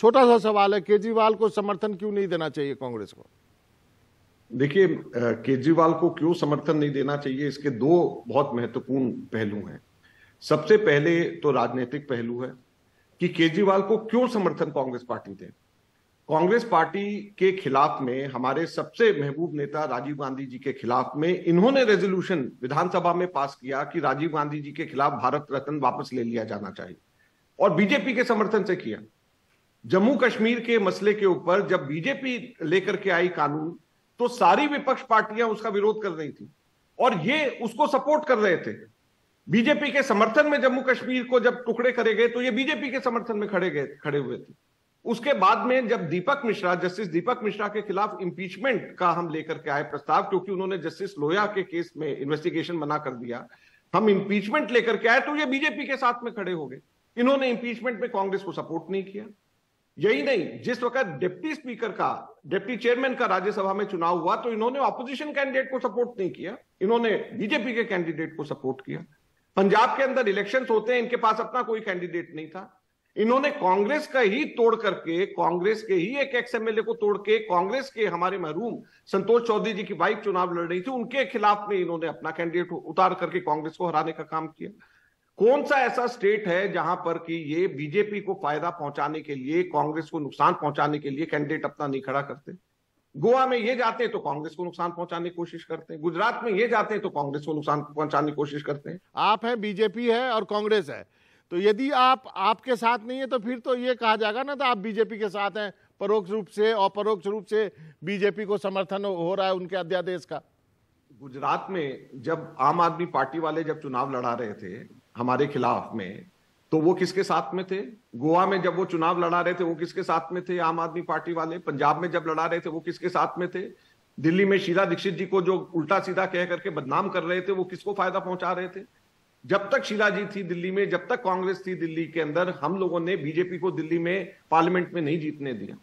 छोटा सा सवाल है, केजरीवाल को समर्थन क्यों नहीं देना चाहिए कांग्रेस को? देखिए, केजरीवाल को क्यों समर्थन नहीं देना चाहिए, इसके दो बहुत महत्वपूर्ण पहलू हैं। सबसे पहले तो राजनीतिक पहलू है कि केजरीवाल को क्यों समर्थन कांग्रेस पार्टी दे। कांग्रेस पार्टी के खिलाफ में, हमारे सबसे महबूब नेता राजीव गांधी जी के खिलाफ में, इन्होंने रेजोल्यूशन विधानसभा में पास किया कि राजीव गांधी जी के खिलाफ भारत रत्न वापस ले लिया जाना चाहिए, और बीजेपी के समर्थन से किया। जम्मू कश्मीर के मसले के ऊपर जब बीजेपी लेकर के आई कानून, तो सारी विपक्ष पार्टियां उसका विरोध कर रही थी और ये उसको सपोर्ट कर रहे थे। बीजेपी के समर्थन में जम्मू कश्मीर को जब टुकड़े करे गए तो ये बीजेपी के समर्थन में खड़े हुए थे। उसके बाद में जब जस्टिस दीपक मिश्रा के खिलाफ इंपीचमेंट का हम लेकर के आए प्रस्ताव, क्योंकि उन्होंने जस्टिस लोया के केस में इन्वेस्टिगेशन मना कर दिया, हम इंपीचमेंट लेकर के आए तो ये बीजेपी के साथ में खड़े हो गए। इन्होंने इंपीचमेंट में कांग्रेस को सपोर्ट नहीं किया। यही नहीं, जिस वक्त डिप्टी चेयरमैन का राज्यसभा में चुनाव हुआ तो इन्होंने ऑपोजिशन कैंडिडेट को सपोर्ट नहीं किया, इन्होंने बीजेपी के कैंडिडेट को सपोर्ट किया। पंजाब के अंदर इलेक्शंस होते हैं, इनके पास अपना कोई कैंडिडेट नहीं था, इन्होंने कांग्रेस का ही तोड़ करके, कांग्रेस के ही एक एक्स-एमएलए को तोड़ के, कांग्रेस के हमारे मरहूम संतोष चौधरी जी की वाइफ चुनाव लड़ रही थी, उनके खिलाफ में इन्होंने अपना कैंडिडेट उतार करके कांग्रेस को हराने का काम किया। कौन सा ऐसा स्टेट है जहां पर कि ये बीजेपी को फायदा पहुंचाने के लिए, कांग्रेस को नुकसान पहुंचाने के लिए कैंडिडेट अपना नहीं खड़ा करते? गोवा में ये जाते हैं तो कांग्रेस को नुकसान पहुंचाने की कोशिश करते हैं, गुजरात में ये जाते हैं तो कांग्रेस को नुकसान पहुंचाने की कोशिश करते हैं। आप हैं, बीजेपी है और कांग्रेस है, तो यदि आप आपके साथ नहीं है तो फिर तो ये कहा जाएगा ना, तो आप बीजेपी के साथ हैं परोक्ष रूप से, और परोक्ष रूप से बीजेपी को समर्थन हो रहा है उनके अध्यादेश का। गुजरात में जब आम आदमी पार्टी वाले जब चुनाव लड़ा रहे थे हमारे खिलाफ में, तो वो किसके साथ में थे? गोवा में जब वो चुनाव लड़ा रहे थे वो किसके साथ में थे? आम आदमी पार्टी वाले। पंजाब में जब लड़ा रहे थे वो किसके साथ में थे? दिल्ली में शीला दीक्षित जी को जो उल्टा सीधा कह करके बदनाम कर रहे थे, वो किसको फायदा पहुंचा रहे थे? जब तक शीला जी थी दिल्ली में, जब तक कांग्रेस थी दिल्ली के अंदर, हम लोगों ने बीजेपी को दिल्ली में पार्लियामेंट में नहीं जीतने दिया।